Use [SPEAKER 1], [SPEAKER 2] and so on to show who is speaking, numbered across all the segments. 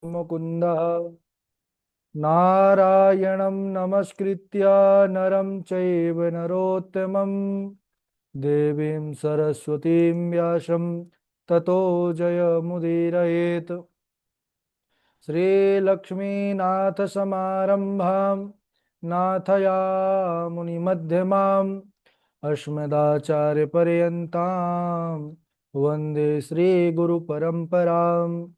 [SPEAKER 1] मुकुन्दः नारायणं नमस्कृत्य नरं चैव नरोत्तमं देवीं सरस्वतीं व्यासं ततो जयमुदीरयेत्। श्रीलक्ष्मीनाथसमारम्भां नाथयामुनिमध्यमाम् अस्मदाचार्यपर्यन्तां वन्दे श्रीगुरुपरम्पराम्।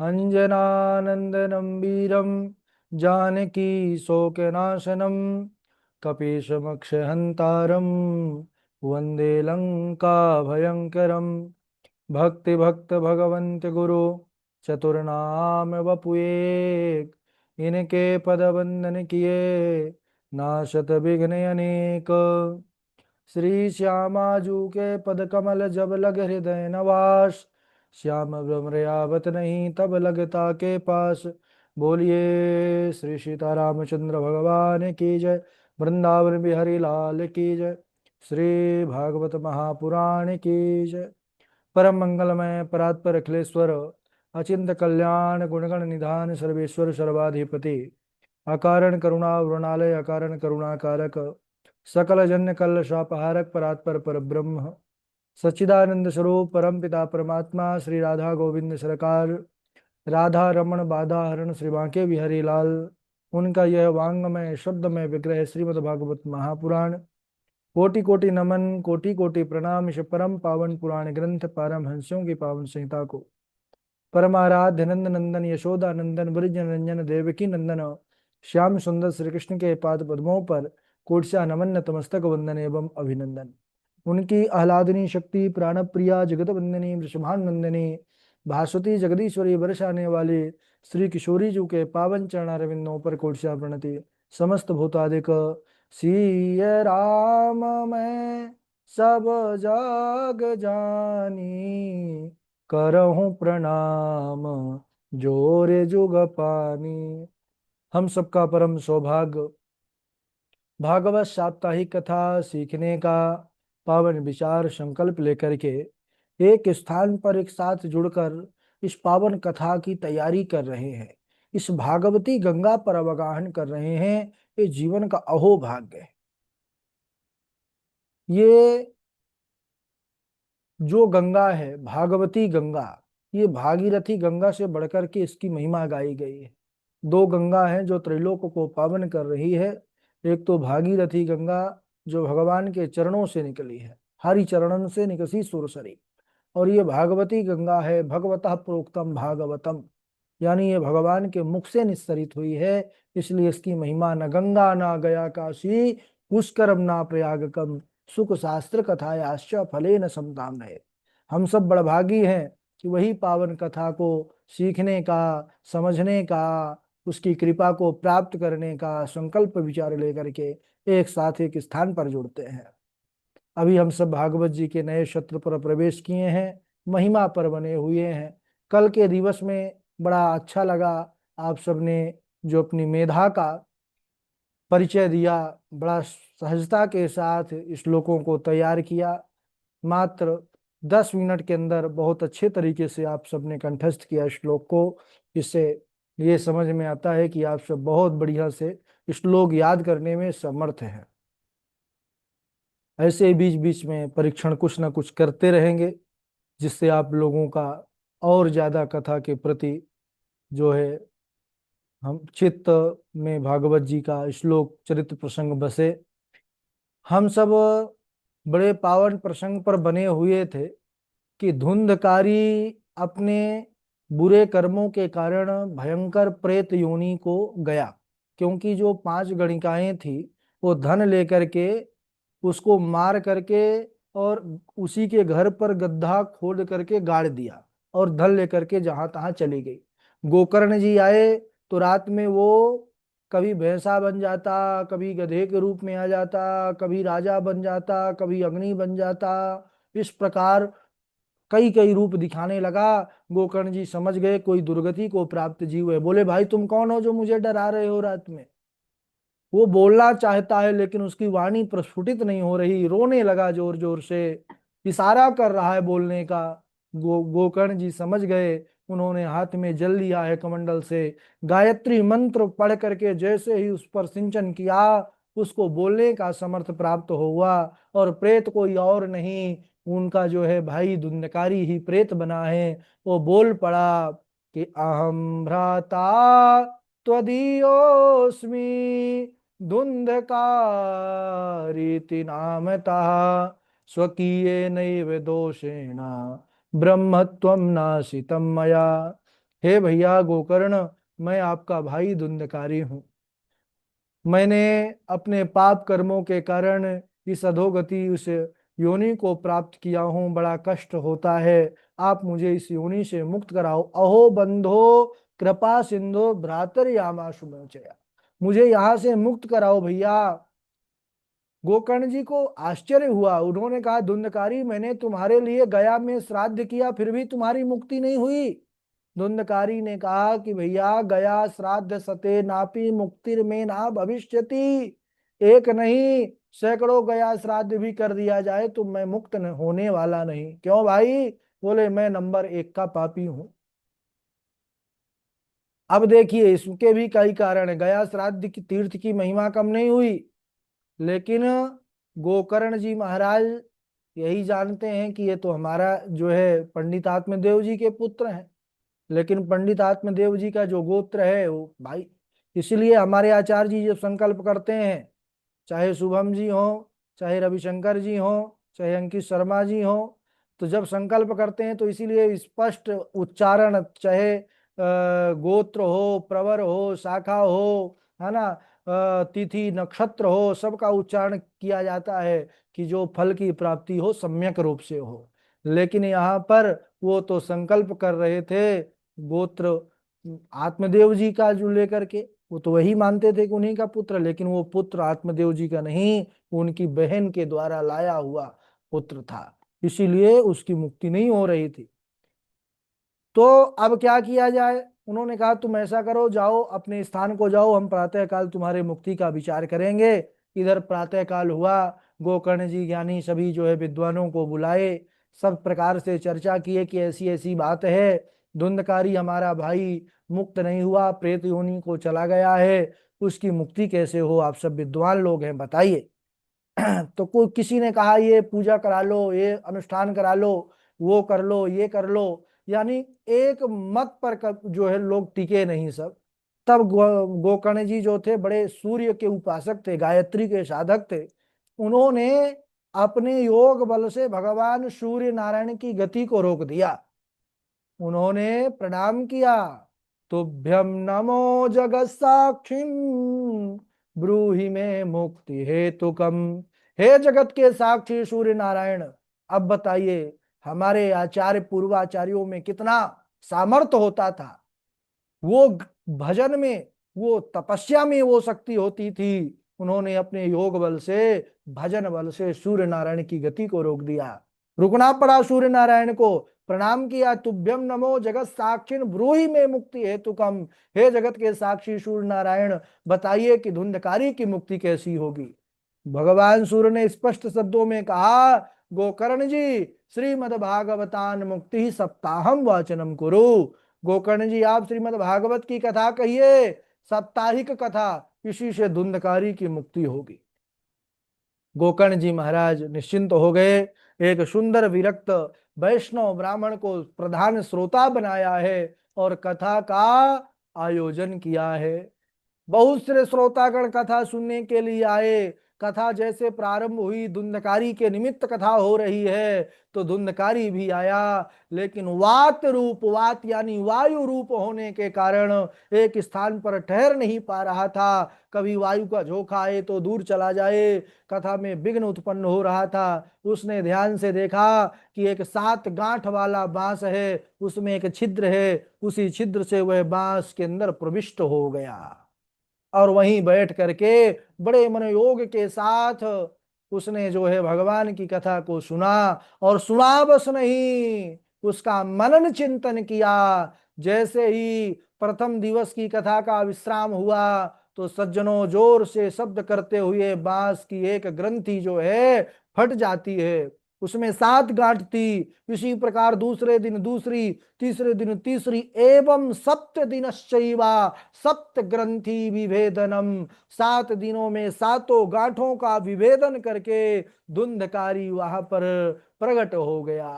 [SPEAKER 1] अञ्जनानन्दनं वीरं जानकी शोकनाशनं कपीशमक्षहन्तारं वन्दे लङ्काभयङ्करम्। भक्ति भक्त भगवंत गुरु चतुर्नाम वपुएक, इनके पद वंदन किए नाशत विघ्न अनेक। श्री श्यामाजू के पद कमल जब लग हृदय नवास, श्याम भ्रमरयावत नहीं तब लगता के पास। बोलिए श्री सीतारामचंद्र भगवान की जय, वृंदावन बिहारी लाल की जय, श्री भागवत महापुराण की जय। परम मंगलमय परात्पर अखिलेश्वर अचिंत कल्याण गुणगण निधान सर्वेश्वर सर्वाधिपति अकारण करुणा वृणालय अकारण करुणा कारक सकल जन्य कल शापहारक परात्पर पर ब्रह्म सच्चिदानंद स्वरूप परम पिता परमात्मा श्री राधा गोविंद सरकार राधा रमण बाधा हरण श्री बांके बिहारी लाल, उनका यह वांगमय शब्दमय विग्रह श्रीमद् भागवत महापुराण। कोटि कोटि नमन कोटि कोटि प्रणाम इस परम पावन पुराण ग्रंथ पारमहंस्यों की पावन संहिता को परमाराध्य नंद नंदन यशोदा नंदन ब्रज रंजन देवकी नंदन श्याम सुंदर श्री कृष्ण के पाद पद्मों पर कोटसा नमन नतमस्तक वंदन एवं अभिनंदन। उनकी आह्लादनी शक्ति प्राण प्रिया जगत वंदनी वृषभान नंदनी भास्वती जगदीश्वरी बरसाने वाले श्री किशोरी जी के पावन चरणारविंदों पर कोटसा प्रणति। समस्त भूतादिक सिय राम मैं सब जग जानी, करहूं प्रणाम जोरे जुग पानी। हम सबका परम सौभाग्य भागवत साप्ताहिक कथा सीखने का पावन विचार संकल्प लेकर के एक स्थान पर एक साथ जुड़कर इस पावन कथा की तैयारी कर रहे हैं, इस भागवती गंगा पर अवगाहन कर रहे हैं। ये जीवन का अहोभाग्य है। ये जो गंगा है भागवती गंगा, ये भागीरथी गंगा से बढ़कर के इसकी महिमा गाई गई है। दो गंगा हैं जो त्रिलोक को पावन कर रही है। एक तो भागीरथी गंगा जो भगवान के चरणों से निकली है, हरि चरणन से निकसी सुरसरी, और ये भागवती गंगा है भगवतः प्रोक्तम भागवतम, यानी ये भगवान के मुख से निस्सरित हुई है। इसलिए इसकी महिमा न गंगा ना गया काशी, पुष्करम ना प्रयागकम, सुख शास्त्र कथायाश्च फले न समताम रहे। हम सब बड़भागी हैं कि वही पावन कथा को सीखने का, समझने का, उसकी कृपा को प्राप्त करने का संकल्प विचार लेकर के एक साथ एक स्थान पर जुड़ते हैं। अभी हम सब भागवत जी के नए क्षेत्र पर प्रवेश किए हैं, महिमा पर बने हुए हैं। कल के दिवस में बड़ा अच्छा लगा, आप सबने जो अपनी मेधा का परिचय दिया, बड़ा सहजता के साथ श्लोकों को तैयार किया। मात्र 10 मिनट के अंदर बहुत अच्छे तरीके से आप सबने कंठस्थ किया श्लोक को। इससे ये समझ में आता है कि आप सब बहुत बढ़िया से श्लोक याद करने में समर्थ हैं। ऐसे बीच बीच में परीक्षण कुछ ना कुछ करते रहेंगे, जिससे आप लोगों का और ज्यादा कथा के प्रति जो है हम चित्त में भागवत जी का श्लोक चरित्र प्रसंग बसे। हम सब बड़े पावन प्रसंग पर बने हुए थे कि धुंधकारी अपने बुरे कर्मों के कारण भयंकर प्रेत योनि को गया, क्योंकि जो 5 गणिकाएं थी वो धन लेकर के उसको मार करके और उसी के घर पर गड्ढा खोद करके गाड़ दिया और धन लेकर के जहां तहां चली गई। गोकर्ण जी आए तो रात में वो कभी भैंसा बन जाता, कभी गधे के रूप में आ जाता, कभी राजा बन जाता, कभी अग्नि बन जाता। इस प्रकार कई कई रूप दिखाने लगा। गोकर्ण जी समझ गए कोई दुर्गति को प्राप्त जीव है। बोले भाई तुम कौन हो जो मुझे डरा रहे हो रात में। वो बोलना चाहता है लेकिन उसकी वाणी प्रस्फुटित नहीं हो रही, रोने लगा जोर जोर से, इशारा कर रहा है बोलने का। गोकर्ण जी समझ गए, उन्होंने हाथ में जल लिया है कमंडल से। गायत्री मंत्र पढ़ करके जैसे ही उस पर सिंचन किया, उसको बोलने का समर्थ प्राप्त हुआ। और प्रेत कोई और नहीं, उनका जो है भाई धुंधकारी ही प्रेत बना है। वो बोल पड़ा कि अहम भ्राता त्वदीयोऽस्मि धुंधकारीति नामतः स्वकीयेनैव दोषेण ब्रह्मत्वं नाशितं मया। हे भैया गोकर्ण, मैं आपका भाई धुंधकारी हूँ। मैंने अपने पाप कर्मों के कारण इस अधोगति उस योनि को प्राप्त किया हूँ, बड़ा कष्ट होता है। आप मुझे इस योनि से मुक्त कराओ। अहो बंधो कृपा सिंधु भ्रातर्यामाशु मोचया, मुझे यहाँ से मुक्त कराओ भैया। गोकर्ण जी को आश्चर्य हुआ। उन्होंने कहा धुंधकारी, मैंने तुम्हारे लिए गया में श्राद्ध किया, फिर भी तुम्हारी मुक्ति नहीं हुई। धुंधकारी ने कहा कि भैया गया श्राद्ध सते नापी मुक्तिर में ना भविष्यति। एक नहीं, सैकड़ों गया श्राद्ध भी कर दिया जाए तो मैं मुक्त होने वाला नहीं। क्यों भाई? बोले मैं नंबर 1 का पापी हूं। अब देखिए इसके भी कई कारण है। गया श्राद्ध की तीर्थ की महिमा कम नहीं हुई, लेकिन गोकर्ण जी महाराज यही जानते हैं कि ये तो हमारा जो है पंडित आत्मदेव जी के पुत्र हैं। लेकिन पंडित आत्मदेव जी का जो गोत्र है वो भाई, इसलिए हमारे आचार्य जी जब संकल्प करते हैं, चाहे शुभम जी हो, चाहे रविशंकर जी हो, चाहे अंकित शर्मा जी हो, तो जब संकल्प करते हैं तो इसीलिए स्पष्ट उच्चारण, चाहे गोत्र हो, प्रवर हो, शाखा हो, है ना, तिथि नक्षत्र हो, सबका उच्चारण किया जाता है कि जो फल की प्राप्ति हो सम्यक रूप से हो। लेकिन यहाँ पर वो तो संकल्प कर रहे थे गोत्र आत्मदेव जी का जो लेकर के, वो तो वही मानते थे कि उन्हीं का पुत्र, लेकिन वो पुत्र आत्मदेव जी का नहीं, उनकी बहन के द्वारा लाया हुआ पुत्र था, इसीलिए उसकी मुक्ति नहीं हो रही थी। तो अब क्या किया जाए? उन्होंने कहा तुम ऐसा करो, जाओ अपने स्थान को जाओ, हम प्रातःकाल तुम्हारे मुक्ति का विचार करेंगे। इधर प्रातःकाल हुआ, गोकर्ण जी ज्ञानी सभी जो है विद्वानों को बुलाए, सब प्रकार से चर्चा किए कि ऐसी ऐसी बात है, धुंधकारी हमारा भाई मुक्त नहीं हुआ, प्रेत योनि को चला गया है, उसकी मुक्ति कैसे हो? आप सब विद्वान लोग हैं, बताइए। तो कोई किसी ने कहा ये पूजा करा लो, ये अनुष्ठान करा लो, वो कर लो, ये कर लो, यानी एक मत पर जो है लोग टिके नहीं सब। तब गोकर्ण जी जो थे बड़े सूर्य के उपासक थे, गायत्री के साधक थे। उन्होंने अपने योग बल से भगवान सूर्य नारायण की गति को रोक दिया। उन्होंने प्रणाम किया, तुभ्यम नमो जगत साक्षिम ब्रूहि में मुक्ति हेतुकम। हे जगत के साक्षी सूर्य नारायण, अब बताइए हमारे आचार्य पूर्वाचार्यों में कितना सामर्थ्य होता था। वो भजन में, वो तपस्या में वो शक्ति होती थी। उन्होंने अपने योग बल से, भजन बल से सूर्य नारायण की गति को रोक दिया। रुकना पड़ा सूर्य नारायण को, प्रणाम किया, तुभ्यम नमो जगत साक्षिण ब्रूहि में मुक्ति हेतुकम। हे जगत के साक्षी सूर्य नारायण, बताइए कि धुंधकारी की मुक्ति कैसी होगी? भगवान सूर्य ने स्पष्ट शब्दों में कहा, गोकर्ण जी श्रीमद् भागवतान मुक्ति सप्ताहम वाचनम कुरु। गोकर्ण जी आप श्रीमद् भागवत की कथा कहिए, साप्ताहिक कथा, इसी से धुंधकारी की मुक्ति होगी। गोकर्ण जी महाराज निश्चिंत हो गए। एक सुंदर विरक्त वैष्णव ब्राह्मण को प्रधान श्रोता बनाया है और कथा का आयोजन किया है। बहुत से श्रोतागण कथा सुनने के लिए आए। कथा जैसे प्रारंभ हुई, धुंधकारी के निमित्त कथा हो रही है, तो धुंधकारी भी आया, लेकिन वात रूप, वात यानी वायु रूप होने के कारण एक स्थान पर ठहर नहीं पा रहा था। कभी वायु का झोंका आए तो दूर चला जाए, कथा में विघ्न उत्पन्न हो रहा था। उसने ध्यान से देखा कि एक 7 गांठ वाला बांस है, उसमें एक छिद्र है, उसी छिद्र से वह बांस के अंदर प्रविष्ट हो गया और वहीं बैठ करके बड़े मनोयोग के साथ उसने जो है भगवान की कथा को सुना। और सुना बस नहीं, उसका मनन चिंतन किया। जैसे ही प्रथम दिवस की कथा का विश्राम हुआ, तो सज्जनों जोर से शब्द करते हुए बांस की एक ग्रंथि जो है फट जाती है उसमें 7 गांठ थी। इसी प्रकार दूसरे दिन दूसरी, तीसरे दिन तीसरी, एवं सप्त दिनश्चैवा सप्त ग्रंथि विभेदनम। 7 दिनों में सातों गांठों का विभेदन करके धुंधकारी वहां पर प्रकट हो गया।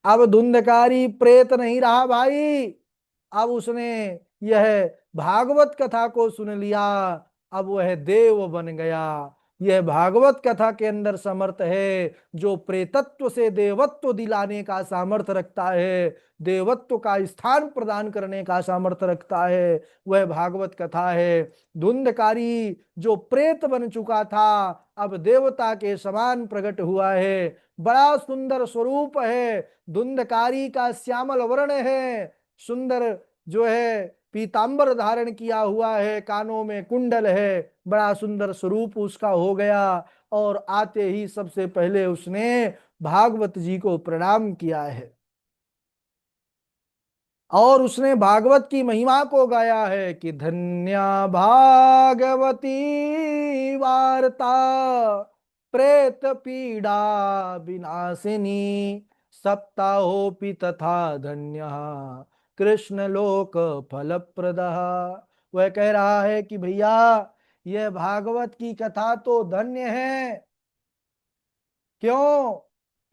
[SPEAKER 1] अब धुंधकारी प्रेत नहीं रहा भाई, अब उसने यह भागवत कथा को सुन लिया, अब वह देव बन गया। यह भागवत कथा के अंदर समर्थ है, जो प्रेतत्व से देवत्व दिलाने का सामर्थ्य रखता है, देवत्व का स्थान प्रदान करने का सामर्थ्य रखता है, वह भागवत कथा है। धुंधकारी जो प्रेत बन चुका था, अब देवता के समान प्रकट हुआ है। बड़ा सुंदर स्वरूप है, धुंधकारी का श्यामल वर्ण है, सुंदर जो है पीतांबर धारण किया हुआ है, कानों में कुंडल है, बड़ा सुंदर स्वरूप उसका हो गया। और आते ही सबसे पहले उसने भागवत जी को प्रणाम किया है और उसने भागवत की महिमा को गाया है कि धन्या भागवती वार्ता प्रेत पीड़ा विनाशिनी सप्ताहोपि तथा धन्य कृष्ण लोक फलप्रद। वह कह रहा है कि भैया यह भागवत की कथा तो धन्य है। क्यों?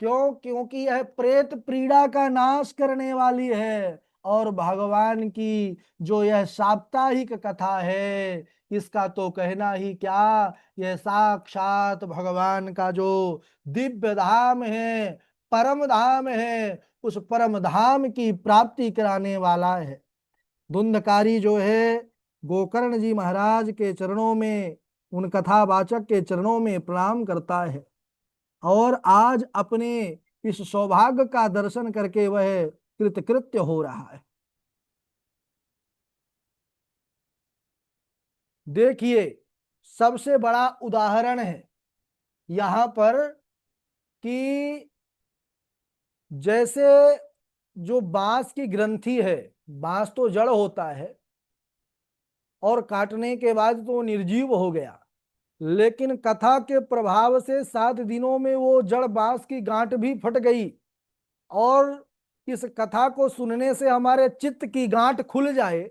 [SPEAKER 1] क्योंकि यह प्रेत पीड़ा का नाश करने वाली है, और भगवान की जो यह साप्ताहिक कथा है, इसका तो कहना ही क्या। यह साक्षात भगवान का जो दिव्य धाम है, परम धाम है, उस परम धाम की प्राप्ति कराने वाला है। धुंधकारी जो है गोकर्ण जी महाराज के चरणों में, उन कथावाचक के चरणों में प्रणाम करता है, और आज अपने इस सौभाग्य का दर्शन करके वह कृतकृत्य हो रहा है। देखिए, सबसे बड़ा उदाहरण है यहां पर कि जैसे जो बांस की ग्रंथि है, बांस तो जड़ होता है और काटने के बाद तो निर्जीव हो गया, लेकिन कथा के प्रभाव से 7 दिनों में वो जड़ बांस की गांठ भी फट गई, और इस कथा को सुनने से हमारे चित्त की गांठ खुल जाए,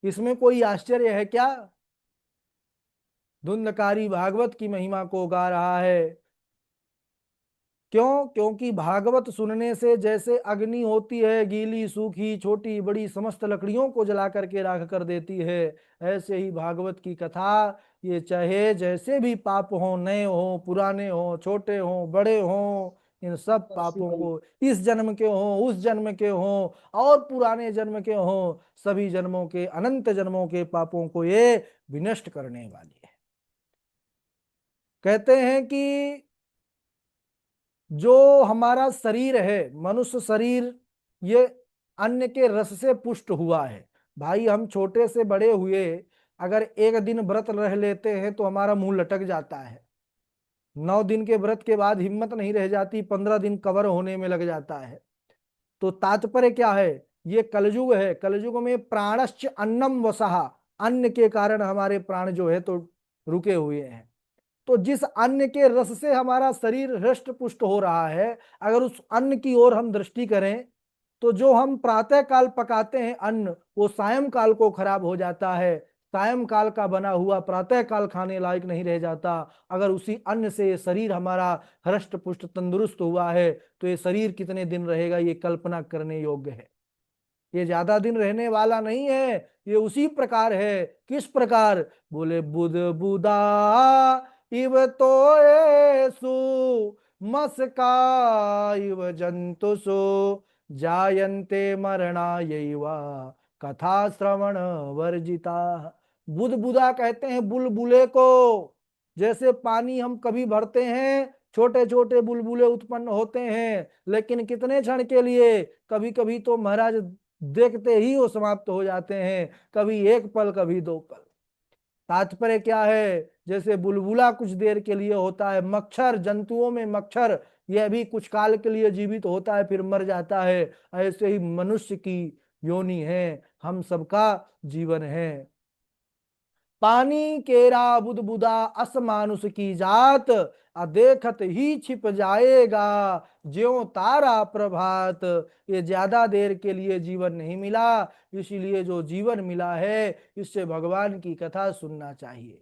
[SPEAKER 1] इसमें कोई आश्चर्य है क्या? धुंधकारी भागवत की महिमा को गा रहा है। क्यों? क्योंकि भागवत सुनने से जैसे अग्नि होती है, गीली सूखी छोटी बड़ी समस्त लकड़ियों को जला करके राख कर देती है, ऐसे ही भागवत की कथा, ये चाहे जैसे भी पाप हो, नए हो पुराने हो, छोटे हो बड़े हो, इन सब पापों को, इस जन्म के हो उस जन्म के हो और पुराने जन्म के हो, सभी जन्मों के, अनंत जन्मों के पापों को ये विनष्ट करने वाली है। कहते हैं कि जो हमारा शरीर है, मनुष्य शरीर, ये अन्न के रस से पुष्ट हुआ है। भाई हम छोटे से बड़े हुए, अगर एक दिन व्रत रह लेते हैं तो हमारा मुंह लटक जाता है, 9 दिन के व्रत के बाद हिम्मत नहीं रह जाती, 15 दिन कवर होने में लग जाता है। तो तात्पर्य क्या है? ये कलयुग है, कलयुग में प्राणश्च अन्नम वसहा, अन्न के कारण हमारे प्राण जो है तो रुके हुए हैं। तो जिस अन्न के रस से हमारा शरीर हृष्ट पुष्ट हो रहा है, अगर उस अन्न की ओर हम दृष्टि करें, तो जो हम प्रातः काल पकाते हैं अन्न, वो सायं काल को खराब हो जाता है, सायं काल का बना हुआ प्रातः काल खाने लायक नहीं रह जाता। अगर उसी अन्न से ये शरीर हमारा हृष्ट पुष्ट तंदुरुस्त हुआ है, तो ये शरीर कितने दिन रहेगा, ये कल्पना करने योग्य है। ये ज्यादा दिन रहने वाला नहीं है। ये उसी प्रकार है, किस प्रकार? बोले बुध बुदा इव तो येसु मस्का इव जंतुषु जायन्ते मरणायैवा कथा श्रवण वर्जिता। बुध बुदा कहते हैं बुलबुले को। जैसे पानी हम कभी भरते हैं, छोटे छोटे बुलबुले उत्पन्न होते हैं, लेकिन कितने क्षण के लिए, कभी कभी तो महाराज देखते ही वो समाप्त हो जाते हैं, कभी एक पल कभी 2 पल। तात्पर्य क्या है? जैसे बुलबुला कुछ देर के लिए होता है, मच्छर, जंतुओं में मच्छर, यह भी कुछ काल के लिए जीवित होता है फिर मर जाता है, ऐसे ही मनुष्य की योनि है, हम सबका जीवन है। पानी केरा बुदबुदा असमानुष की जात, अदेखत ही छिप जाएगा ज्यों तारा प्रभात। ये ज्यादा देर के लिए जीवन नहीं मिला, इसीलिए जो जीवन मिला है इससे भगवान की कथा सुनना चाहिए।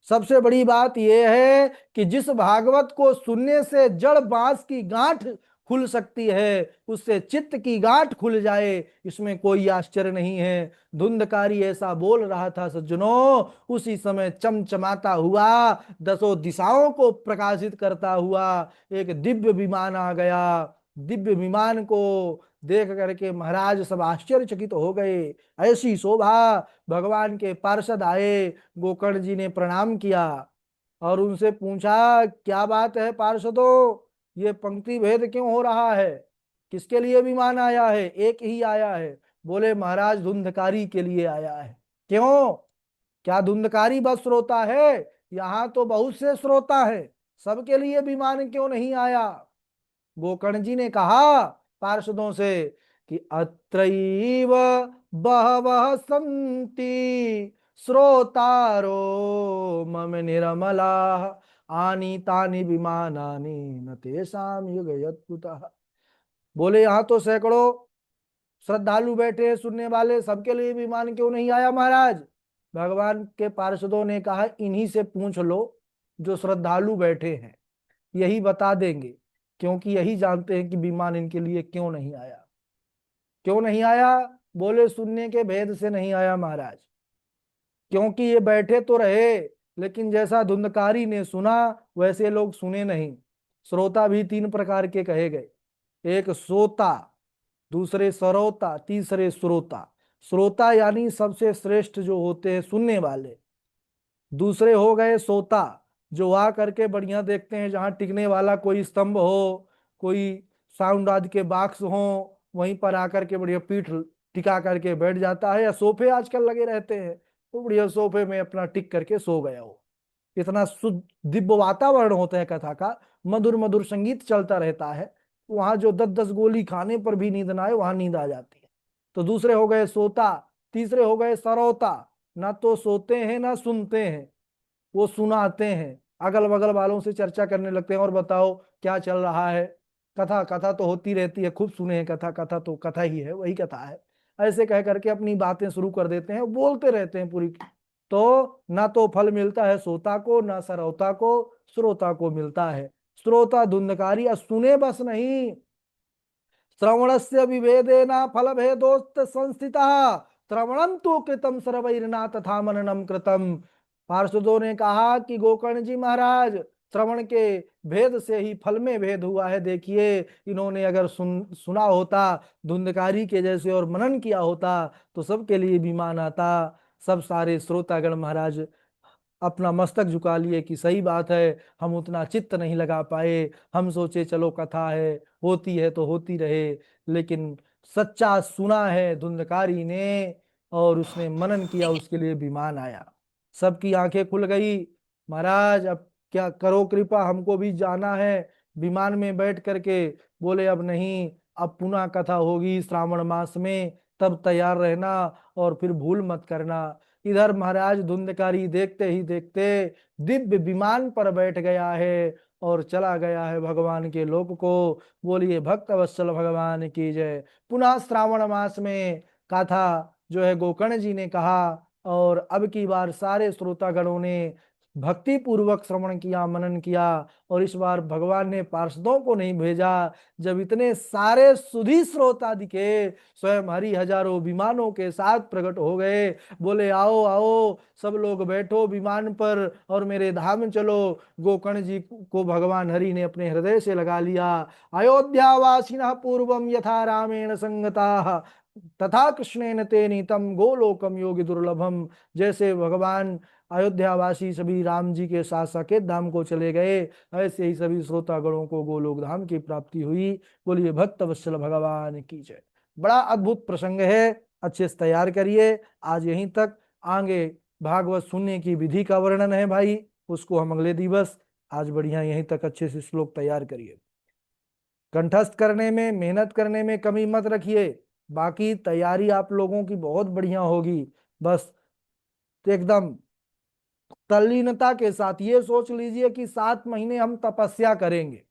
[SPEAKER 1] सबसे बड़ी बात यह है कि जिस भागवत को सुनने से जड़ बांस की गांठ खुल सकती है, उससे चित्त की गांठ खुल जाए, इसमें कोई आश्चर्य नहीं है। धुंधकारी ऐसा बोल रहा था सज्जनों, उसी समय चमचमाता हुआ, दसों दिशाओं को प्रकाशित करता हुआ एक दिव्य विमान आ गया। दिव्य विमान को देख करके महाराज सब आश्चर्यचकित हो गए। ऐसी शोभा! भगवान के पार्षद आए, गोकर्ण जी ने प्रणाम किया और उनसे पूछा, क्या बात है पार्षदों, ये पंक्ति भेद क्यों हो रहा है? किसके लिए विमान आया है? एक ही आया है। बोले महाराज धुंधकारी के लिए आया है। क्यों? क्या धुंधकारी बस श्रोता है? यहाँ तो बहुत से श्रोता है, सबके लिए विमान क्यों नहीं आया? गोकर्ण जी ने कहा पार्षदों से कि अत्रैव बहवः सन्ति श्रोतारो मम निर्मला, आनीतानि विमानानि न तेषां युगयत् कुतः। बोले यहाँ तो सैकड़ों श्रद्धालु बैठे हैं सुनने वाले, सबके लिए विमान क्यों नहीं आया महाराज? भगवान के पार्षदों ने कहा, इन्हीं से पूछ लो जो श्रद्धालु बैठे हैं, यही बता देंगे, क्योंकि यही जानते हैं कि विमान इनके लिए क्यों नहीं आया। क्यों नहीं आया? बोले सुनने के भेद से नहीं आया महाराज, क्योंकि ये बैठे तो रहे, लेकिन जैसा धुंधकारी ने सुना वैसे लोग सुने नहीं। श्रोता भी तीन प्रकार के कहे गए, एक सोता, दूसरे सरोता, तीसरे श्रोता। श्रोता यानी सबसे श्रेष्ठ जो होते हैं सुनने वाले। दूसरे हो गए सोता, जो आ करके बढ़िया देखते हैं, जहां टिकने वाला कोई स्तंभ हो, कोई साउंड आदि के बॉक्स हो, वहीं पर आकर के बढ़िया पीठ टिका करके बैठ जाता है, या सोफे आजकल लगे रहते हैं तो बढ़िया सोफे में अपना टिक करके सो गया हो। इतना शुद्ध दिव्य वातावरण होता है कथा का, मधुर मधुर संगीत चलता रहता है, वहां जो 10-10 गोली खाने पर भी नींद ना आए, वहां नींद आ जाती है। तो दूसरे हो गए सोता, तीसरे हो गए सरौता, ना तो सोते हैं ना सुनते हैं, वो सुनाते हैं, अगल बगल वालों से चर्चा करने लगते हैं, और बताओ क्या चल रहा है। कथा कथा तो होती रहती है, खूब सुने हैं कथा, कथा तो कथा ही है, वही कथा है, ऐसे कह करके अपनी बातें शुरू कर देते हैं, बोलते रहते हैं पूरी। तो ना तो फल मिलता है सोता को, ना सरौता को, श्रोता को मिलता है। श्रोता धुंधकारी, सुने बस नहीं, श्रवणस्य विभेदेन फल भेदोस्त संस्थिता, श्रवणम तो कृतम सर्वैर्ना तथा मननम कृतम। पार्षदों ने कहा कि गोकर्ण जी महाराज, श्रवण के भेद से ही फल में भेद हुआ है। देखिए, इन्होंने अगर सुना होता धुंधकारी के जैसे और मनन किया होता तो सबके लिए विमान आता। सब सारे श्रोतागण महाराज अपना मस्तक झुका लिए कि सही बात है, हम उतना चित्त नहीं लगा पाए, हम सोचे चलो कथा है, होती है तो होती रहे, लेकिन सच्चा सुना है धुंधकारी ने और उसने मनन किया, उसके लिए विमान आया। सबकी आंखें खुल गई। महाराज अब क्या करो कृपा, हमको भी जाना है विमान में बैठ करके। बोले अब नहीं, अब पुनः कथा होगी श्रावण मास में, तब तैयार रहना और फिर भूल मत करना। इधर महाराज धुंधकारी देखते ही देखते दिव्य विमान पर बैठ गया है और चला गया है भगवान के लोक को। बोलिए भक्त वत्सल भगवान की जय। पुनः श्रावण मास में कथा जो है गोकर्ण जी ने कहा, और अब की बार सारे श्रोतागणों ने भक्ति पूर्वक श्रवण किया, मनन किया। और इस बार भगवान ने पार्षदों को नहीं भेजा, जब इतने सारे सुधी श्रोता दिखे, स्वयं हरि हजारों विमानों के साथ प्रकट हो गए। बोले आओ आओ सब लोग बैठो विमान पर और मेरे धाम चलो। गोकर्ण जी को भगवान हरि ने अपने हृदय से लगा लिया। अयोध्यावासिनः पूर्वम यथा रामेण संगताः तथा कृष्णेन ते नीतम गोलोकम योगी दुर्लभम। जैसे भगवान अयोध्यावासी सभी राम जी के साथ साकेत धाम को चले गए, ऐसे ही सभी श्रोतागणों को गोलोक धाम की प्राप्ति हुई। बोलिए भक्त वत्सल भगवान की जय। बड़ा अद्भुत प्रसंग है, अच्छे से तैयार करिए। आज यहीं तक, आगे भागवत सुनने की विधि का वर्णन है भाई, उसको हम अगले दिवस। आज बढ़िया यहीं तक अच्छे से श्लोक तैयार करिए, कंठस्थ करने में मेहनत करने में कमी मत रखिए, बाकी तैयारी आप लोगों की बहुत बढ़िया होगी। बस एकदम तल्लीनता के साथ ये सोच लीजिए कि 7 महीने हम तपस्या करेंगे।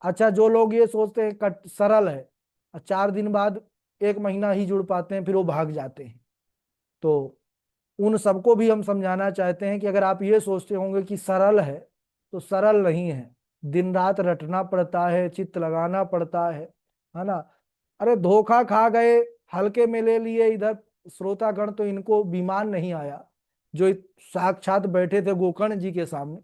[SPEAKER 1] अच्छा, जो लोग ये सोचते हैं कट सरल है, और 4 दिन बाद 1 महीना ही जुड़ पाते हैं, फिर वो भाग जाते हैं। तो उन सबको भी हम समझाना चाहते हैं कि अगर आप ये सोचते होंगे कि सरल है, तो सरल नहीं है। दिन रात रटना पड़ता है, चित्त लगाना पड़ता है ना। अरे धोखा खा गए, हल्के में ले लिए इधर श्रोतागण, तो इनको विमान नहीं आया जो साक्षात बैठे थे गोकर्ण जी के सामने।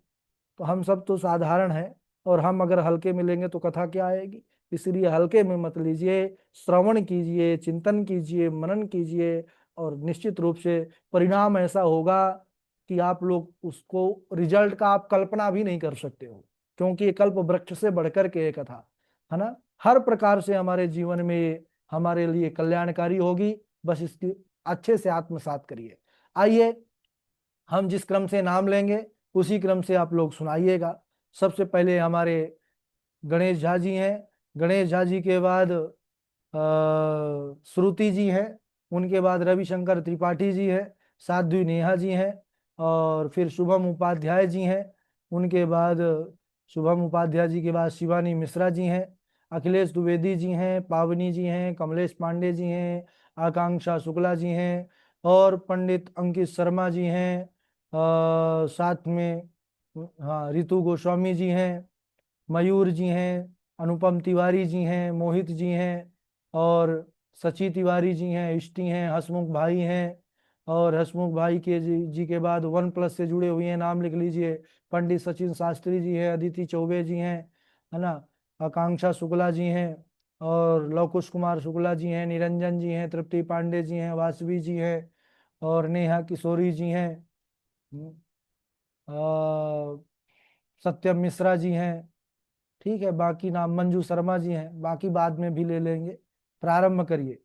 [SPEAKER 1] तो हम सब तो साधारण हैं, और हम अगर हल्के में लेंगे तो कथा क्या आएगी। इसलिए हल्के में मत लीजिए, श्रवण कीजिए, चिंतन कीजिए, मनन कीजिए, और निश्चित रूप से परिणाम ऐसा होगा कि आप लोग उसको रिजल्ट का आप कल्पना भी नहीं कर सकते हो, क्योंकि ये कल्प वृक्ष से बढ़कर के एक कथा है ना। हर प्रकार से हमारे जीवन में हमारे लिए कल्याणकारी होगी। बस इसकी अच्छे से आत्मसात करिए। आइए, हम जिस क्रम से नाम लेंगे उसी क्रम से आप लोग सुनाइएगा। सबसे पहले हमारे गणेश झा जी हैं। गणेश झा जी के बाद श्रुति जी हैं। उनके बाद रविशंकर त्रिपाठी जी हैं। साध्वी नेहा जी हैं। और फिर शुभम उपाध्याय जी हैं। उनके बाद शुभम उपाध्याय जी के बाद शिवानी मिश्रा जी हैं। अखिलेश द्विवेदी जी हैं। पावनी जी हैं। कमलेश पांडे जी हैं। आकांक्षा शुक्ला जी हैं। और पंडित अंकित शर्मा जी हैं। साथ में हाँ रितु गोस्वामी जी हैं। मयूर जी हैं। अनुपम तिवारी जी हैं। मोहित जी हैं। और सची तिवारी जी हैं। इष्टि हैं। हसमुख भाई हैं। और हसमुख भाई के जी के बाद 1+ से जुड़े हुए हैं, नाम लिख लीजिए। पंडित सचिन शास्त्री जी हैं। अदिति चौबे जी हैं, है ना। आकांक्षा शुक्ला जी हैं। और लवकुश कुमार शुक्ला जी हैं। निरंजन जी हैं। तृप्ति पांडे जी हैं। वासवी जी हैं। और नेहा किशोरी जी हैं। सत्यम मिश्रा जी हैं। ठीक है, बाकी नाम मंजू शर्मा जी हैं, बाकी बाद में भी ले लेंगे। प्रारंभ करिए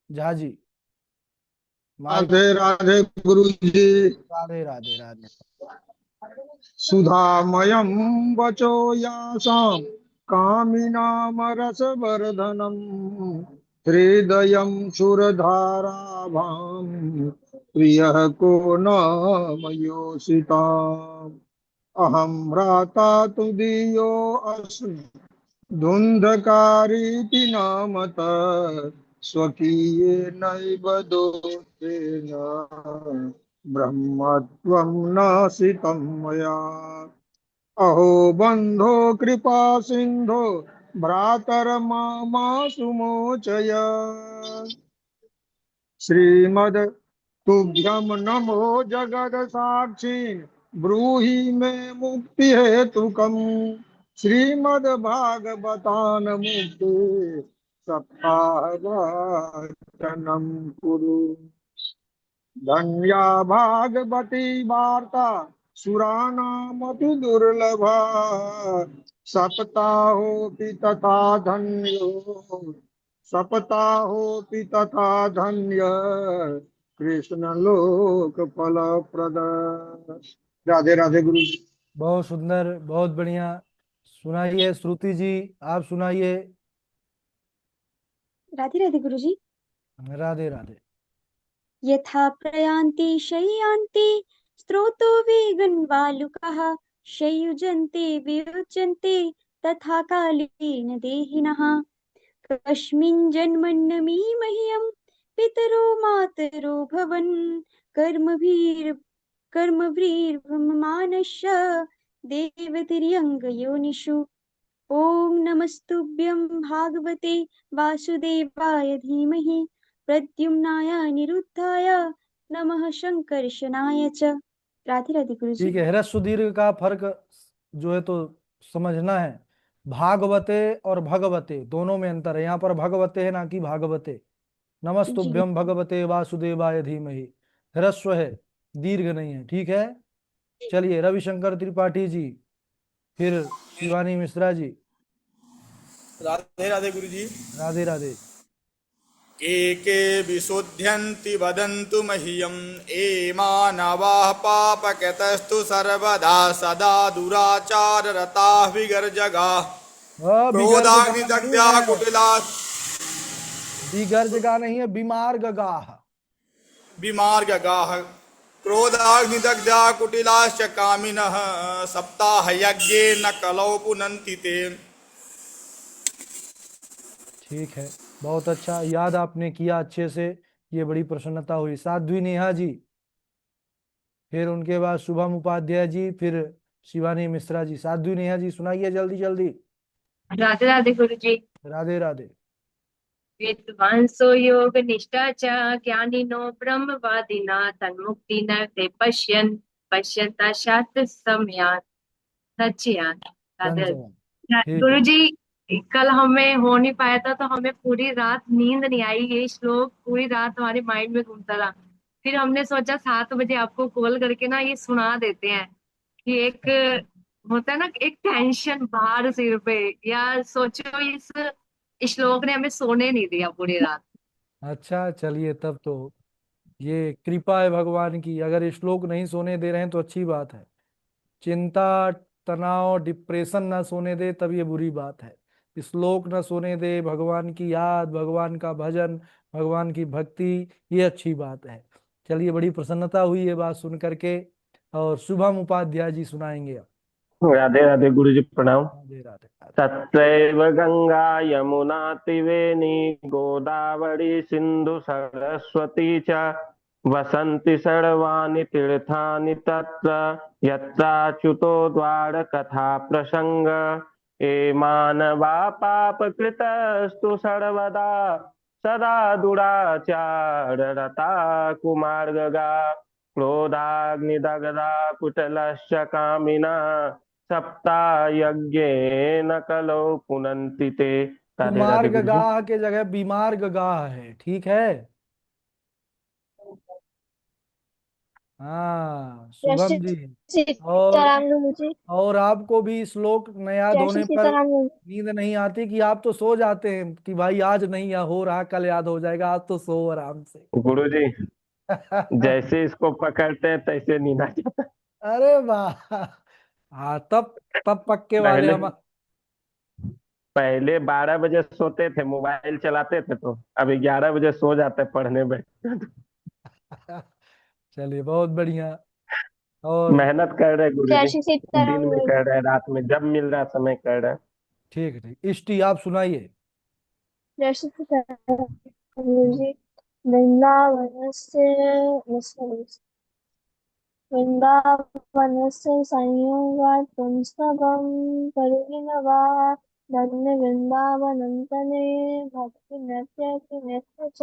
[SPEAKER 1] झा जी। माइक।
[SPEAKER 2] राधे राधे गुरु जी।
[SPEAKER 1] राधे राधे राधे।
[SPEAKER 2] सुधामयं वचो यासां कामिनामरसवर्धनम् हृदयं सुरधाराभां प्रियः को न मयोषिताम् अहं भ्राता तुदीयो अस्मि धुन्धकारीति नामतः स्वकीयेनैव दोषेण ब्रह्मत्वं नाशितं मया अहो बन्धो कृपा सिन्धो भ्रातर्मामाशु मोचय श्रीमद् तुभ्यं नमो जगद साक्षी ब्रूहि मे मुक्ति हेतुकम् श्रीमद् भागवतान मुक्ति सप्ताह वाचनम कुरु धन्या भागवती वार्ता सुराणामपि दुर्लभा सप्ताहोऽपि तथा धन्यो सप्ताहोऽपि तथा धन्य कृष्ण लोक फल प्रद। राधे राधे गुरु जी।
[SPEAKER 1] बहुत सुंदर, बहुत बढ़िया। सुनाइए श्रुति जी, आप सुनाइए।
[SPEAKER 3] राधे राधे गुरुजी।
[SPEAKER 1] राधे राधे।
[SPEAKER 3] यथा प्रयान्ति शय्यान्ति स्रोतो वेगन्वालुकाः शयुजन्ते वियुज्यन्ते तथा कालेन देहिनः कस्मिन् जन्मन्नमी मह्यं पितरो मातरो भवन् कर्मभिर्ब्रह्ममानस्य देवतिर्यङ्गयोनिषु ॐ नमस्तुभ्यं भागवते वासुदेवाय धीमहि प्रद्युम्नाय अनिरुद्धाय नमः शंकर्षणाय च। राधे राधे गुरुजी।
[SPEAKER 1] ठीक है, ह्रस्व दीर्घ का फर्क जो है तो समझना है। भागवते और भगवते दोनों में अंतर है। यहाँ पर भगवते है ना कि भागवते।
[SPEAKER 3] जी
[SPEAKER 1] नमस्तुभ्यम भगवते वासुदेवाय धीमहि। ह्रस्व है, दीर्घ नहीं है। ठीक है, चलिए रविशंकर त्रिपाठी जी, फिर शिवानी मिश्रा जी।
[SPEAKER 4] राधे राधे गुरु जी।
[SPEAKER 1] राधे राधे।
[SPEAKER 4] के विशुध्यन्ति वदन्तु मह्यम् एमानवाः पापकृतस्तु सर्वदा सदा दुराचाररताः विगर्जगाः
[SPEAKER 1] बिगड़ जगह नहीं
[SPEAKER 4] क्रोधाग्निदग्ध्याः
[SPEAKER 1] है।
[SPEAKER 4] कुटिलाः
[SPEAKER 1] बिगड़ जगह नहीं है, बीमार गगाह।
[SPEAKER 4] विमार्गगाः क्रोधाग्निदग्धा कुटिलाश्च कामिनः सप्ताहयज्ञेन कलौ पुनन्ति ते।
[SPEAKER 1] ठीक है, बहुत अच्छा याद आपने किया अच्छे से, ये बड़ी प्रसन्नता हुई। साध्वी नेहा जी, फिर उनके बाद शुभम उपाध्याय जी, फिर शिवानी मिश्रा जी। साध्वी नेहा जी सुनाइए जल्दी जल्दी।
[SPEAKER 5] राधे राधे गुरु जी।
[SPEAKER 1] राधे राधे।
[SPEAKER 5] विद्वांसो योग निष्ठा च ज्ञानिनो ब्रह्मवादिना तन्मुक्ति न ते पश्यन्ता शास्त्र सम्यात् सच्चियात्। राधे
[SPEAKER 1] संचयन, ठीक है।
[SPEAKER 5] गुरु जी, कल हमें हो नहीं पाया था तो हमें पूरी रात नींद नहीं आई, ये श्लोक पूरी रात हमारे माइंड में घूमता रहा। फिर हमने सोचा 7 बजे आपको कॉल करके ना ये सुना देते हैं कि एक होता है ना, एक टेंशन बाहर सिर पे। या सोचो इस श्लोक ने हमें सोने नहीं दिया पूरी रात।
[SPEAKER 1] अच्छा चलिए, तब तो ये कृपा है भगवान की, अगर ये श्लोक नहीं सोने दे रहे हैं तो अच्छी बात है। चिंता, तनाव, डिप्रेशन ना सोने दे तब ये बुरी बात है। श्लोक ना सोने दे, भगवान की याद, भगवान का भजन, भगवान की भक्ति, ये अच्छी बात है। चलिए, बड़ी प्रसन्नता हुई ये बात सुन करके। और शुभम उपाध्याय जी सुनाएंगे अब।
[SPEAKER 6] राधे राधे गुरु जी, प्रणाम।
[SPEAKER 1] राधे राधे राधे।
[SPEAKER 6] तत्रैव गंगा यमुना त्रिवेणी गोदावरी सिंधु सरस्वती च वसन्ति सर्वाणि तीर्थानि तत्र यत्राच्युतो द्वार कथा प्रसंग ए मानवा पाप कृतस्तु सर्वदा सदा दुराचार रता कुमार्गगा क्रोधाग्निदग्धा कुटलश्च कामिना सप्ताह यज्ञेन कलौ पुनन्ति ते। राधे
[SPEAKER 1] कुमार
[SPEAKER 6] राधे गुरु जी।
[SPEAKER 1] गगाह के जगह बीमार गगाह है, ठीक है। हाँ
[SPEAKER 3] जय
[SPEAKER 1] शुभम
[SPEAKER 3] श्री
[SPEAKER 1] जी। और
[SPEAKER 3] सीताराम गुरु जी।
[SPEAKER 1] और आपको भी श्लोक न याद
[SPEAKER 3] जय श्री
[SPEAKER 1] होने पर
[SPEAKER 3] सीताराम गुरु जी।
[SPEAKER 1] नींद नहीं आती कि आप तो सो जाते हैं कि भाई आज नहीं या हो रहा, कल याद हो जाएगा, आज तो सो आराम से।
[SPEAKER 6] गुरु जी, जैसे इसको पकड़ते हैं तैसे नींद आ जाता है।
[SPEAKER 1] अरे वाह। हाँ, तब पक्के वाले
[SPEAKER 6] पहले
[SPEAKER 1] हम।
[SPEAKER 6] पहले 12 बजे सोते थे, मोबाइल चलाते थे, तो अब 11 बजे सो जाते हैं पढ़ने बैठ।
[SPEAKER 1] चलिए, बहुत बढ़िया। और
[SPEAKER 6] मेहनत कर रहे हैं गुरु
[SPEAKER 3] जय
[SPEAKER 6] जी,
[SPEAKER 3] श्री
[SPEAKER 6] दिन
[SPEAKER 3] सीताराम
[SPEAKER 6] में
[SPEAKER 3] गुरु जी।
[SPEAKER 6] कर रहे हैं, रात में जब मिल रहा है समय कर रहे हैं।
[SPEAKER 1] ठीक है, ठीक, इष्टि आप सुनाइए।
[SPEAKER 3] जय श्री सीताराम गुरु जी। वृंदावनस्य वृन्दावनस्य संयोगात् पुंस्तवं परिणवा धन्य वृंदावनं तने भक्ति नृत्य च।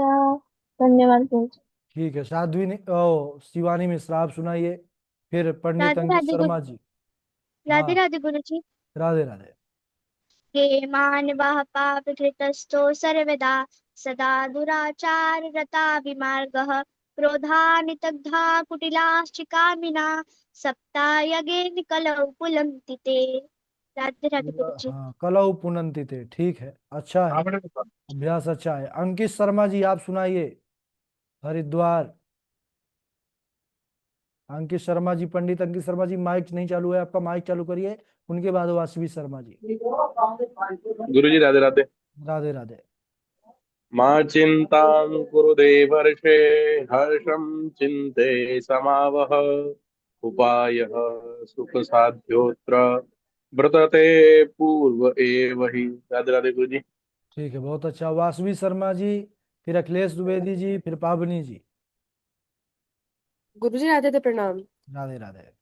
[SPEAKER 3] धन्यवाद गुरु जी।
[SPEAKER 1] ठीक है, साध्वी ने ओ शिवानी मिश्रा आप सुनाइए, फिर पंडित
[SPEAKER 3] राधे
[SPEAKER 1] अंकित
[SPEAKER 3] राधे गुरु।
[SPEAKER 1] शर्मा जी।
[SPEAKER 3] राधे
[SPEAKER 1] हाँ,
[SPEAKER 3] राधे गुरु जी।
[SPEAKER 1] राधे राधे।
[SPEAKER 3] हे मानवः पापकृतस्थो सर्वदा सदा दुराचाररता विमार्गः क्रोधानितग्धा कुटिलाश्च कामिना सप्तायगे कलौ पुलन्ति ते। राधे राधे गुरु जी।
[SPEAKER 1] हाँ, कलौ पुनन्ति ते, ठीक है, अच्छा है, अभ्यास अच्छा है। अंकित शर्मा जी आप सुनाइए, हरिद्वार। अंकित शर्मा जी, पंडित अंकित शर्मा जी, माइक नहीं चालू है आपका, माइक चालू करिए। उनके बाद वासवी शर्मा जी।
[SPEAKER 7] गुरु जी राधे राधे।
[SPEAKER 1] राधे राधे।
[SPEAKER 7] मां चिंतां कुरु देवर्षे हर्षं चिन्ते समावह उपायः सुख साध्योत्र व्रतते पूर्व एव हि। राधे राधे गुरु जी।
[SPEAKER 1] ठीक है, बहुत अच्छा। वासवी शर्मा जी, फिर अखिलेश द्विवेदी जी, फिर पावनी जी।
[SPEAKER 8] गुरु जी राधे राधे, प्रणाम।
[SPEAKER 1] राधे राधे।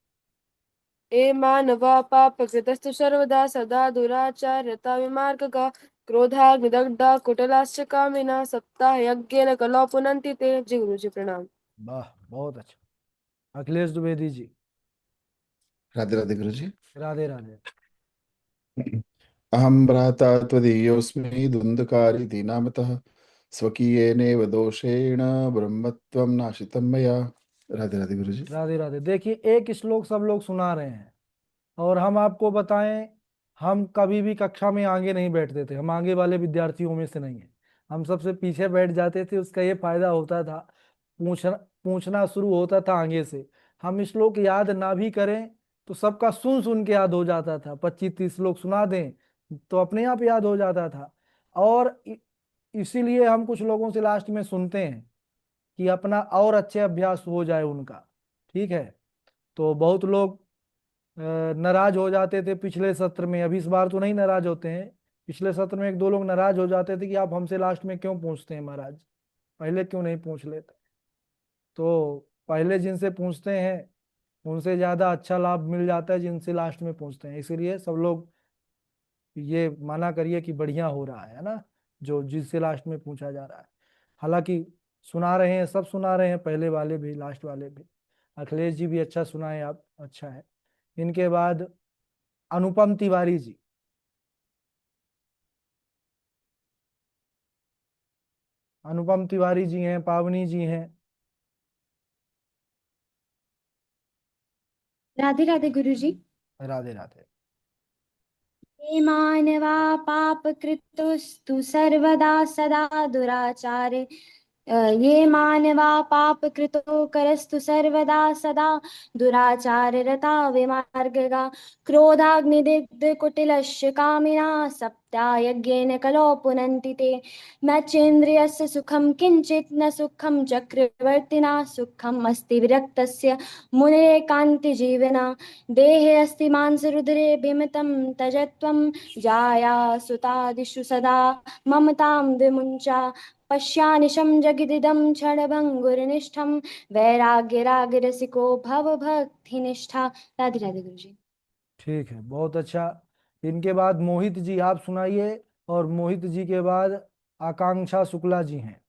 [SPEAKER 8] ए मानवा पापकृतस्तु सर्वदा सदा दुराचार रता विमार्गगा क्रोधाग्निदग्धा कुटलाश्च कामिना सप्ताह यज्ञेन कलौ पुनन्ति ते। जी गुरु जी, प्रणाम।
[SPEAKER 1] वाह, बहुत अच्छा। अखिलेश द्विवेदी जी।
[SPEAKER 9] राधे राधे गुरु जी।
[SPEAKER 1] राधे राधे।
[SPEAKER 9] अहं भ्राता त्वदीयोऽस्मि धुन्धकारी दीनामतः स्वकीयेनैव दोषेण ब्रह्मत्वं नाशितं मया। राधे राधे गुरु जी।
[SPEAKER 1] राधे राधे। देखिए, एक श्लोक सब लोग सुना रहे हैं, और हम आपको बताएं, हम कभी भी कक्षा में आगे नहीं बैठते थे, हम आगे वाले विद्यार्थियों में से नहीं है। हम सबसे पीछे बैठ जाते थे, उसका ये फायदा होता था, पूछना पूछना शुरू होता था आगे से। हम श्लोक याद ना भी करें तो सबका सुन सुन के याद हो जाता था। 25-30 श्लोक सुना दें तो अपने आप याद हो जाता था। और इसीलिए हम कुछ लोगों से लास्ट में सुनते हैं कि अपना और अच्छे अभ्यास हो जाए उनका। ठीक है, तो बहुत लोग नाराज हो जाते थे पिछले सत्र में, अभी इस बार तो नहीं नाराज होते हैं। पिछले सत्र में एक दो लोग नाराज हो जाते थे कि आप हमसे लास्ट में क्यों पूछते हैं महाराज, पहले क्यों नहीं पूछ लेते। तो पहले जिनसे पूछते हैं उनसे ज्यादा अच्छा लाभ मिल जाता है जिनसे लास्ट में पूछते हैं, इसीलिए सब लोग ये माना करिए कि बढ़िया हो रहा है ना, जो जिससे लास्ट में पूछा जा रहा है। हालांकि सुना रहे हैं, सब सुना रहे हैं, पहले वाले भी लास्ट वाले भी। अखिलेश जी भी अच्छा सुनाए आप, अच्छा है। इनके बाद अनुपम तिवारी जी। अनुपम तिवारी जी हैं, पावनी जी हैं।
[SPEAKER 3] राधे राधे गुरु जी।
[SPEAKER 1] राधे राधे।
[SPEAKER 3] हे मानवा पापकृतोस्तु सर्वदा सदा दुराचारे ये मानवा पापकृतो करस्तु सर्वदा सदा दुराचाररता विमार्गगा क्रोधाग्निदिग्धकुटिलस्य कामिना सप्तायज्ञेन कलो पुनन्ति ते मच्चेन्द्रियस्य सुखं किञ्चित् न सुखं चक्रवर्तिना सुखम् अस्ति विरक्तस्य मुनेकान्तिजीविना देहे अस्ति मांसरुधिरे भीमितं तजत्वं जाया सुतादिषु सदा ममतां विमुञ्चा पश्यानिशं जगदिदं क्षणभङ्गुरनिष्ठं वैराग्यरागरसिको भवभक्तिनिष्ठा। राधे राधे गुरु जी।
[SPEAKER 1] ठीक है, बहुत अच्छा। इनके बाद मोहित जी आप सुनाइए, और मोहित जी के बाद आकांक्षा शुक्ला जी हैं।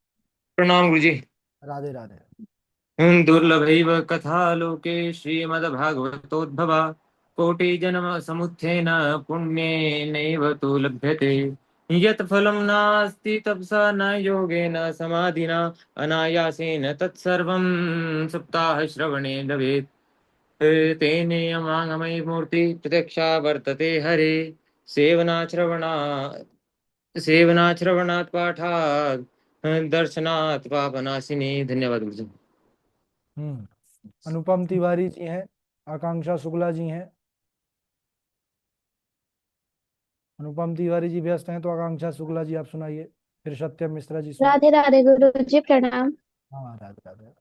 [SPEAKER 10] प्रणाम गुरुजी।
[SPEAKER 1] राधे राधे।
[SPEAKER 10] दुर्लभैव कथालोके श्रीमद्भागवतोद्भवा कोटिजन्म समुत्थेन पुण्येनैव तु लभ्यते यत् फलं नास्ति तपसा न योगेन समाधिना अनायासेन तत्सर्वं सप्ताहश्रवणे लभेत् तेनेयमागमयी मूर्ति प्रत्यक्षा वर्तते हरे सेवनाश्रवणा सेवनाश्रवणात् पाठात् दर्शनात् पापनाशिनी। धन्यवाद गुरुजी।
[SPEAKER 1] अनुपम तिवारी जी हैं, आकांक्षा शुक्ला जी हैं। अनुपम तिवारी जी व्यस्त हैं तो आकांक्षा शुक्ला जी आप सुनाइए, फिर सत्यम मिश्रा जी सुनाइए।
[SPEAKER 3] राधे राधे गुरु जी प्रणाम।
[SPEAKER 1] हाँ राधे राधे।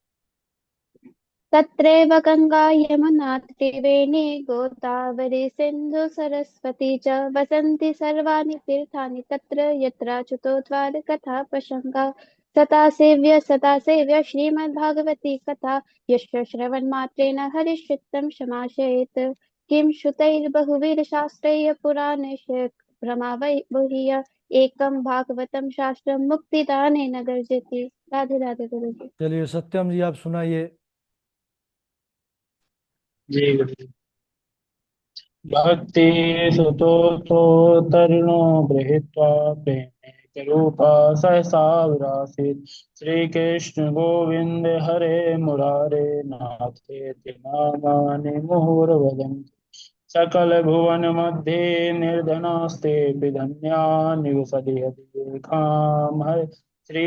[SPEAKER 3] तत्रैव गंगा यमुना त्रिवेणी गोदावरी सिंधु सरस्वती च वसन्ति सर्वाणि तीर्थानि तत्र यत्राच्युतो कथा प्रसंगा सता सेव्य श्रीमद्भागवती कथा यस्य श्रवणमात्रेण हरिश्चित्तं समाशयेत् किं श्रुतैर्बहुवीरशास्त्रैः पुराणैः भ्रमावैर्बहुरीय एकं भागवतं शास्त्रं मुक्तिदानेन गर्जति। राधे राधे गुरु जी।
[SPEAKER 1] चलिए सत्यम जी आप सुनाइए।
[SPEAKER 11] जी गुरु। भक्ति सुतो तरुणो गृहीत्वा प्रेमे रूपा सहसा विरासीत् श्री कृष्ण गोविंद हरे मुरारे नाथे नामानि मुहुर्वदन्ति सकल भुवन मध्ये निर्धनास्ते विधन्या निवसति हरि हरे श्री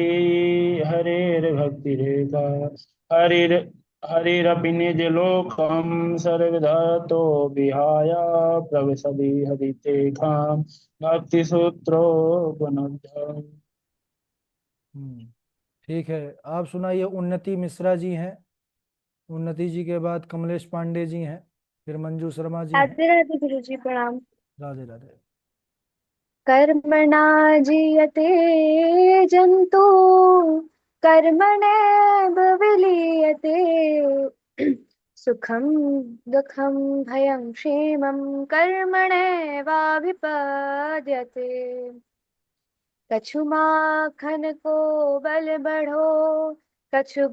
[SPEAKER 11] हरे भक्ति रेखा हरिर हरिरपि निजलोकं सर्वदा तो विहाय प्रविशति हरितेषां भक्तिसूत्रोपनद्ध।
[SPEAKER 1] ठीक है, आप सुनाइए। उन्नति मिश्रा जी हैं। उन्नति जी के बाद कमलेश पांडे जी हैं, फिर मंजू शर्मा जी हैं।
[SPEAKER 3] राधे राधे गुरु जी प्रणाम।
[SPEAKER 1] राधे राधे।
[SPEAKER 3] कर्मणा जीयते जन्तु कर्मणैव विलीयते सुखं दुःखं भयं क्षेमं कर्मणैवाभिपद्यते कछु माखन को बल बढ़ो कछु